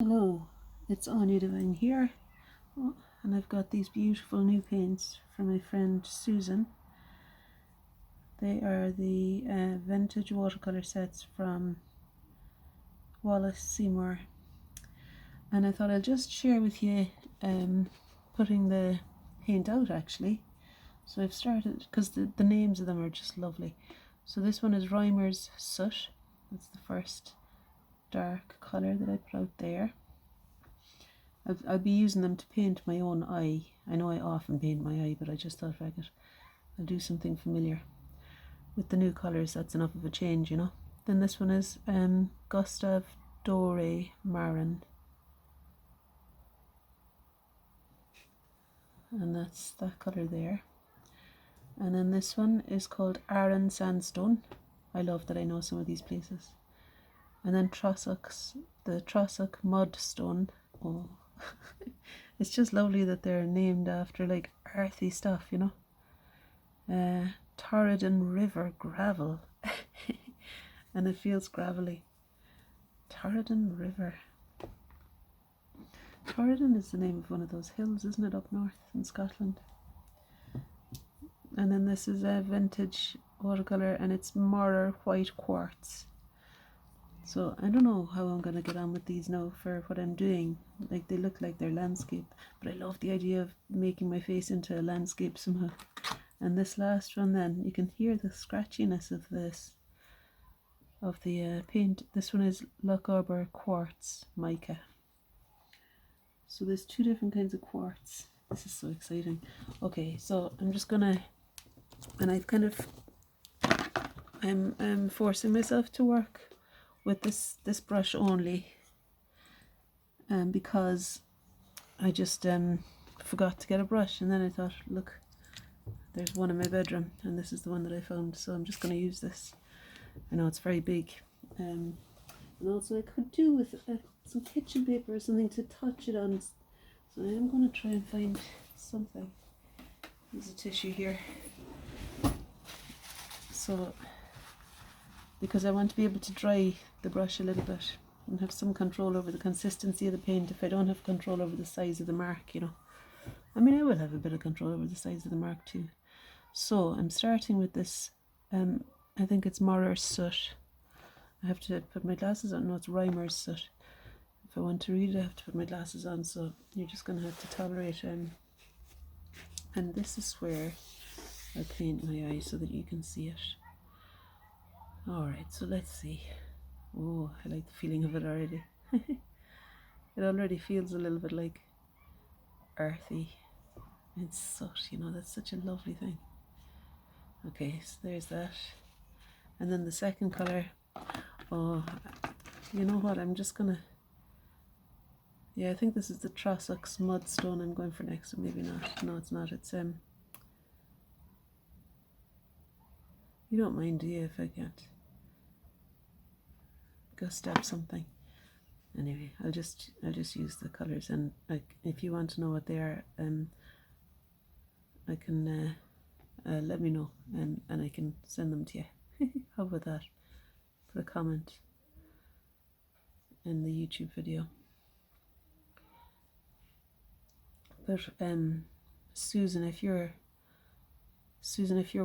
Hello, it's Anya Divine here, and I've got these beautiful new paints from my friend Susan. They are the vintage watercolour sets from Wallace Seymour, and I thought I'd just share with you putting the paint out actually. So I've started, because the names of them are just lovely. So this one is Reimer's Soot. That's the first dark colour that I put out there. I'll be using them to paint my own eye. I know I often paint my eye, but I just thought I'll do something familiar. With the new colours, that's enough of a change, you know. Then this one is Gustav Doré Marin. And that's that colour there. And then this one is called Aran Sandstone. I love that I know some of these places. And then the Trossach Mudstone. Oh, it's just lovely that they're named after like earthy stuff, you know. Torridon River Gravel. And it feels gravelly. Torridon River. Torridon is the name of one of those hills, isn't it, up north in Scotland? And then this is a vintage watercolour, and it's Morer White Quartz. So I don't know how I'm going to get on with these now for what I'm doing. Like, they look like they're landscape, but I love the idea of making my face into a landscape somehow. And this last one, then you can hear the scratchiness of this, of the paint. This one is Lochaber Quartz Mica. So there's two different kinds of quartz. This is so exciting. Okay, so I'm just gonna, and I've kind of, I'm forcing myself to work with this brush only, because I just forgot to get a brush, and then I thought, look, there's one in my bedroom, and this is the one that I found, so I'm just going to use this. I know it's very big, and also I could do with some kitchen paper or something to touch it on, so I am going to try and find something. There's a tissue here, so because I want to be able to dry the brush a little bit and have some control over the consistency of the paint if I don't have control over the size of the mark, you know. I mean, I will have a bit of control over the size of the mark too. So I'm starting with this, I think it's Morer's Soot. I have to put my glasses on. No, it's Reimer's Soot. If I want to read it, I have to put my glasses on, so you're just going to have to tolerate. And this is where I paint my eye so that you can see it. Alright, so let's see. Oh, I like the feeling of it already. It already feels a little bit like earthy. It's soot, you know, that's such a lovely thing. Okay, so there's that. And then the second colour, oh, you know what, I'm just gonna, yeah, I think this is the Trossach's Mudstone I'm going for next, or maybe not. No, it's not. It's you don't mind, do you, if I can't go stab something? Anyway, I'll just use the colours, and like, if you want to know what they are, I can let me know, and I can send them to you. How about that? Put a comment in the YouTube video. But Susan, if you're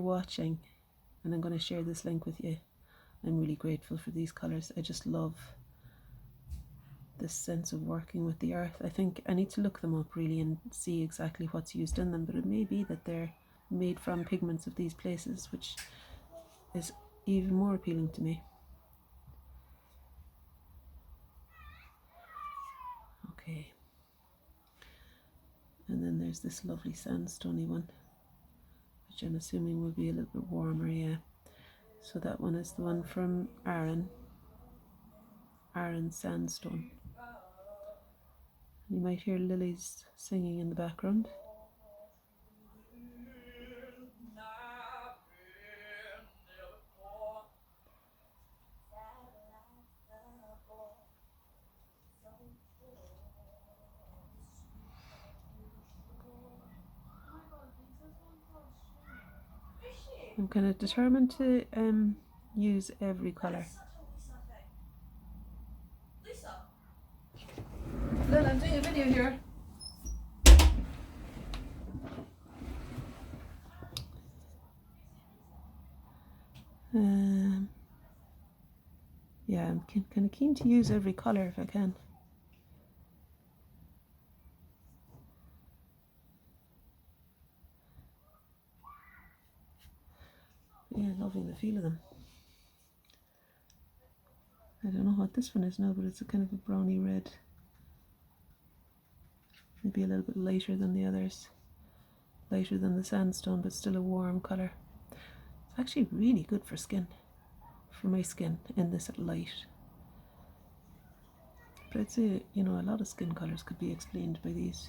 watching, and I'm going to share this link with you, I'm really grateful for these colours. I just love this sense of working with the earth. I think I need to look them up really and see exactly what's used in them, but it may be that they're made from pigments of these places, which is even more appealing to me. Okay, and then there's this lovely sandstony one, which I'm assuming will be a little bit warmer, yeah. So that one is the one from Aran Sandstone. You might hear lilies singing in the background. I'm kind of determined to use every colour. I'm doing a video here. Yeah, I'm kind of keen to use every colour if I can. Yeah, loving the feel of them. I don't know what this one is now, but it's a kind of a browny red. Maybe a little bit lighter than the others. Lighter than the sandstone, but still a warm colour. It's actually really good for skin. For my skin in this light. But I'd say, you know, a lot of skin colours could be explained by these.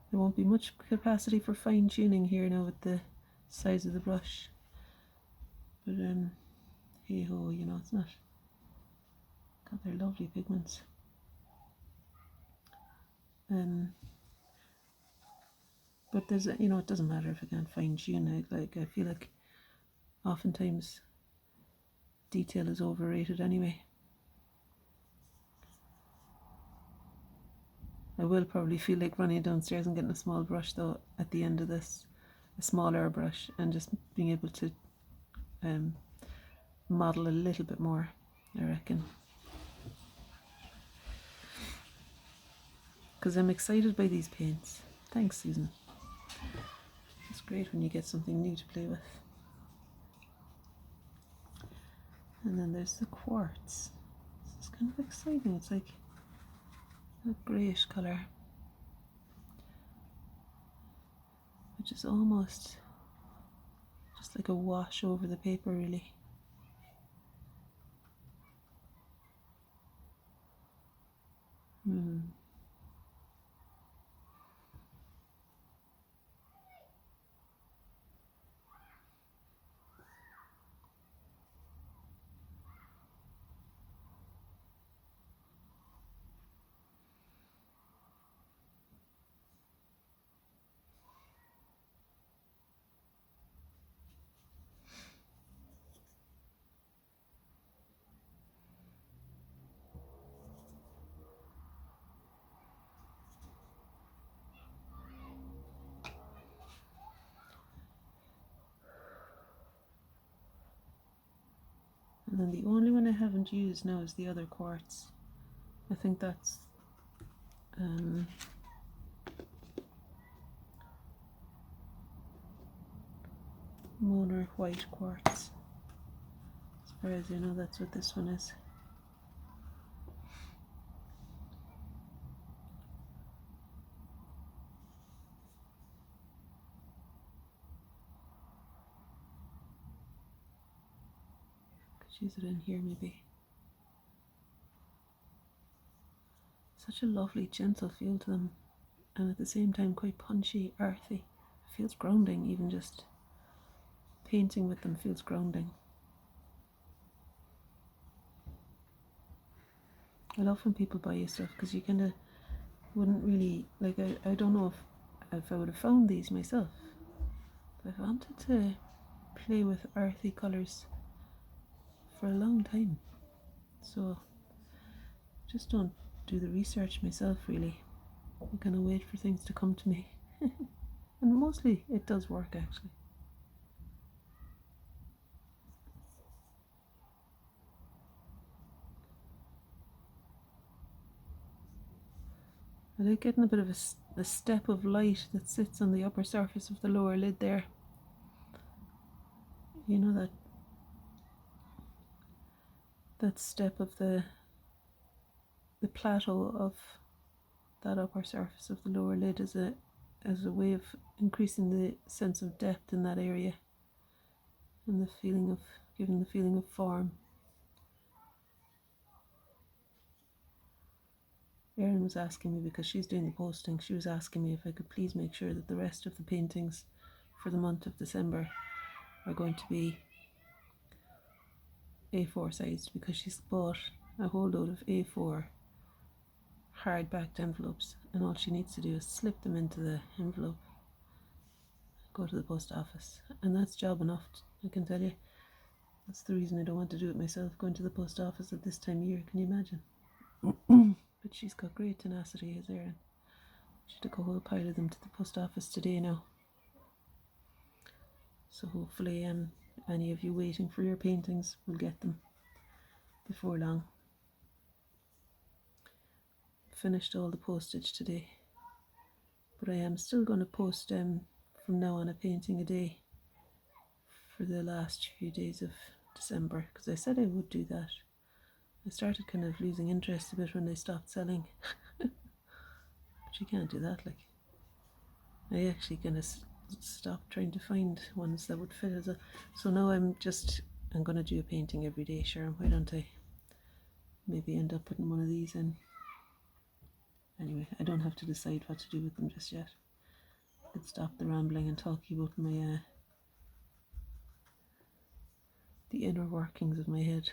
There won't be much capacity for fine tuning here now with the size of the brush. But hey ho, you know, it's not. God, they're lovely pigments. But there's, you know, it doesn't matter if I can't fine tune. I feel like oftentimes detail is overrated anyway. I will probably feel like running downstairs and getting a small brush though at the end of this, a smaller brush, and just being able to model a little bit more, I reckon. Because I'm excited by these paints. Thanks, Susan. It's great when you get something new to play with. And then there's the quartz. This is kind of exciting. It's like a greyish colour, which is almost just like a wash over the paper, really. And then the only one I haven't used now is the other quartz. I think that's Monar white quartz. As far as I know, that's what this one is. Could use it in here maybe. Such a lovely, gentle feel to them, and at the same time quite punchy, earthy. It feels grounding, even just painting with them feels grounding. I love when people buy you stuff because you kind of wouldn't really, like, I don't know if I would have found these myself. But I've wanted to play with earthy colours for a long time, so just don't do the research myself really. I kind of wait for things to come to me. And mostly it does work actually. I like getting a bit of a step of light that sits on the upper surface of the lower lid there. You know, that step of the plateau of that upper surface of the lower lid as a way of increasing the sense of depth in that area, and the feeling of giving the feeling of form. Erin was asking me, because she's doing the posting, she was asking me if I could please make sure that the rest of the paintings for the month of December are going to be A4 sized, because she's bought a whole load of A4 hard-backed envelopes, and all she needs to do is slip them into the envelope, go to the post office, and that's job enough, I can tell you. That's the reason I don't want to do it myself, going to the post office at this time of year, can you imagine? But she's got great tenacity, as Erin. She took a whole pile of them to the post office today now. So hopefully any of you waiting for your paintings will get them before long. Finished all the postage today. But I am still going to post from now on a painting a day for the last few days of December, because I said I would do that. I started kind of losing interest a bit when I stopped selling. But you can't do that, like. I actually kind of stopped trying to find ones that would fit as a... So now I'm going to do a painting every day, sure. Why don't I maybe end up putting one of these in? Anyway, I don't have to decide what to do with them just yet. I could stop the rambling and talk about my the inner workings of my head.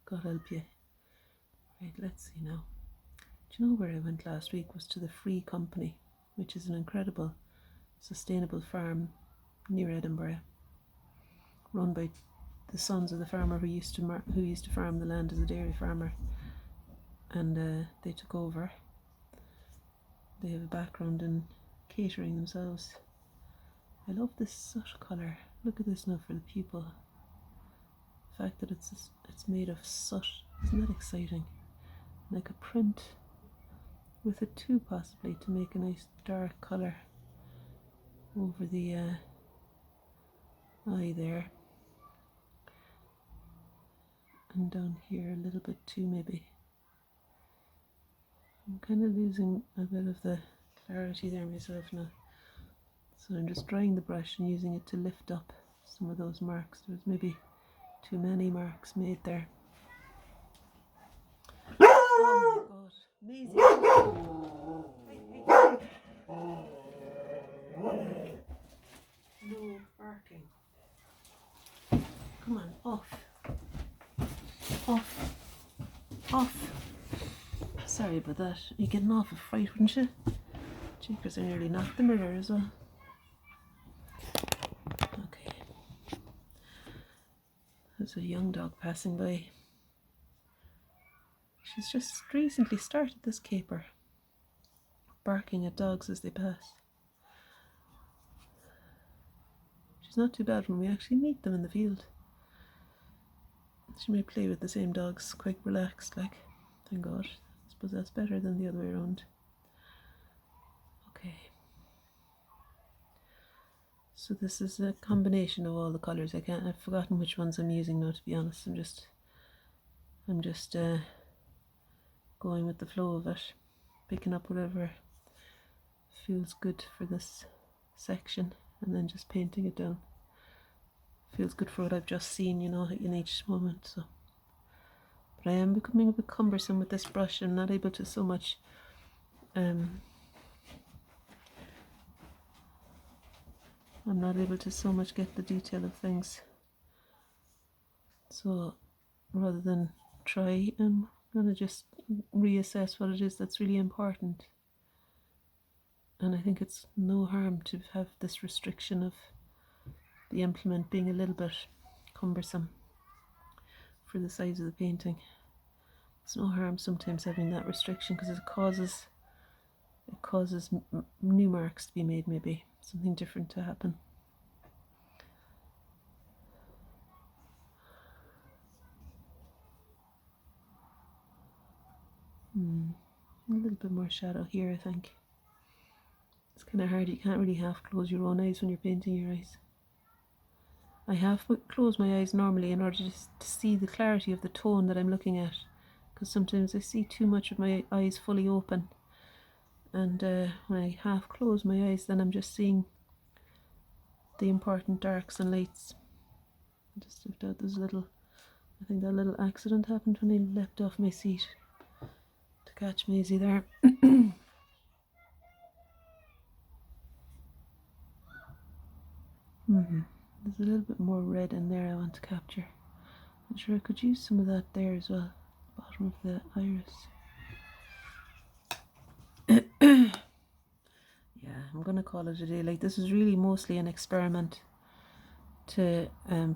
God help you. Right, let's see now. Do you know where I went last week? Was to the Free Company, which is an incredible sustainable farm near Edinburgh, run by the sons of the farmer who used to farm the land as a dairy farmer, and they took over. They have a background in catering themselves. I love this soot colour. Look at this now for the pupil. The fact that it's made of soot, isn't that exciting? Like a print with it too, possibly, to make a nice dark colour over the eye there, and down here a little bit too, maybe. I'm kind of losing a bit of the clarity there myself now, so I'm just drying the brush and using it to lift up some of those marks. There's maybe too many marks made there. Oh my god, Maisie! Hey. No barking. Come on, off. Off. Sorry about that. You're getting off a fright, wouldn't you? Jeepers, I nearly knocked the mirror as well. Okay. There's a young dog passing by. She's just recently started this caper, barking at dogs as they pass. She's not too bad when we actually meet them in the field. She may play with the same dogs, quite relaxed, like. Thank God. I suppose that's better than the other way around. Okay. So this is a combination of all the colours. I've forgotten which ones I'm using now, to be honest. I'm just going with the flow of it, picking up whatever feels good for this section and then just painting it down. Feels good for what I've just seen, you know, in each moment. So, but I am becoming a bit cumbersome with this brush. I'm not able to so much get the detail of things. So rather than try, I'm gonna just reassess what it is that's really important. And I think it's no harm to have this restriction of the implement being a little bit cumbersome for the size of the painting. It's no harm sometimes having that restriction, because it causes new marks to be made, maybe something different to happen. A little bit more shadow here, I think. It's kind of hard. You can't really half close your own eyes when you're painting your eyes. I half close my eyes normally in order to see the clarity of the tone that I'm looking at, because sometimes I see too much of my eyes fully open, and when I half close my eyes, then I'm just seeing the important darks and lights. I just left out this little, I think that little accident happened when I leapt off my seat to catch Maisie there. There's a little bit more red in there I want to capture. I'm sure I could use some of that there as well, bottom of the iris. Yeah, I'm gonna call it a day. Like, this is really mostly an experiment. to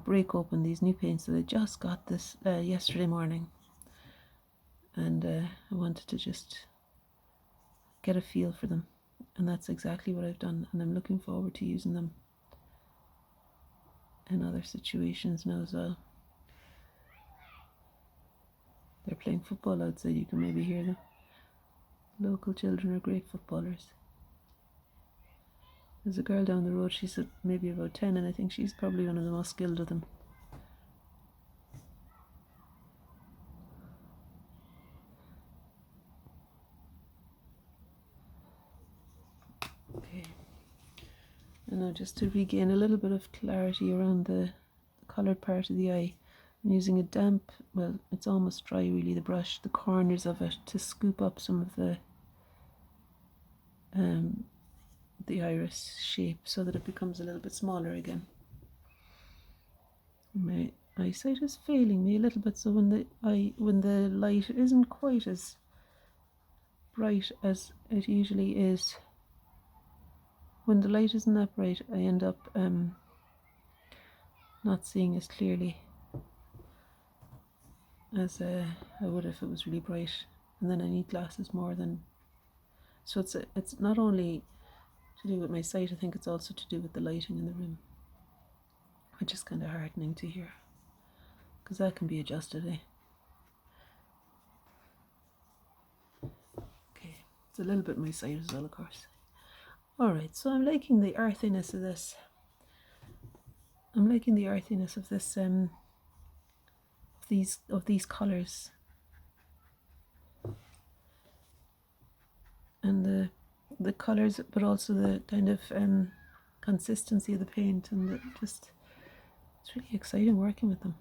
break open these new paints that I just got this yesterday morning, and I wanted to just get a feel for them, and that's exactly what I've done, and I'm looking forward to using them in other situations now as well. They're playing football outside, you can maybe hear them. Local children are great footballers. There's a girl down the road, she's maybe about 10, and I think she's probably one of the most skilled of them. Okay, and now just to regain a little bit of clarity around the coloured part of the eye, I'm using a damp, well, it's almost dry really, the brush, the corners of it, to scoop up some of the iris shape so that it becomes a little bit smaller again. My eyesight is failing me a little bit, so when the light isn't quite as bright as it usually is, when the light isn't that bright, I end up not seeing as clearly as I would if it was really bright, and then I need glasses more than. So it's not only to do with my sight, I think it's also to do with the lighting in the room, which is kind of heartening to hear, because that can be adjusted, eh? Okay, it's a little bit my sight as well, of course. Alright, so I'm liking the earthiness of this. I'm liking the earthiness of this of these colours, and the colours, but also the kind of consistency of the paint, and it's really exciting working with them.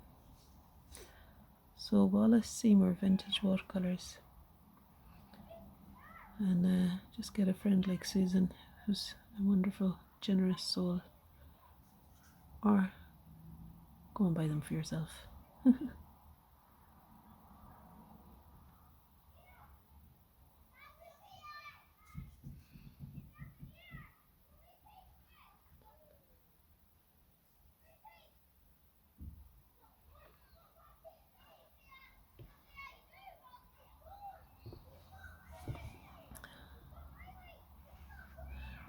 So Wallace Seymour Vintage Watercolours, and just get a friend like Susan, who's a wonderful, generous soul, or go and buy them for yourself.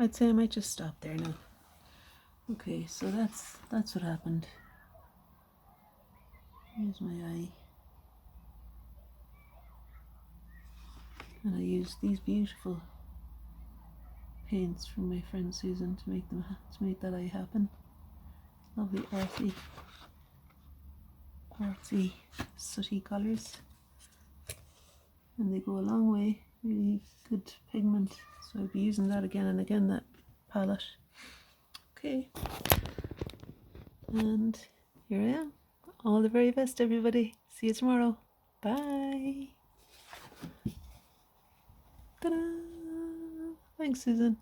I'd say I might just stop there now. Okay, so that's what happened. Here's my eye. And I used these beautiful paints from my friend Susan to make that eye happen. Lovely artsy, sooty colours, and they go a long way. Really good pigment, so I'll be using that again and again, that palette. Okay, and here I am. All the very best, everybody. See you tomorrow. Bye. Ta-da! Thanks, Susan.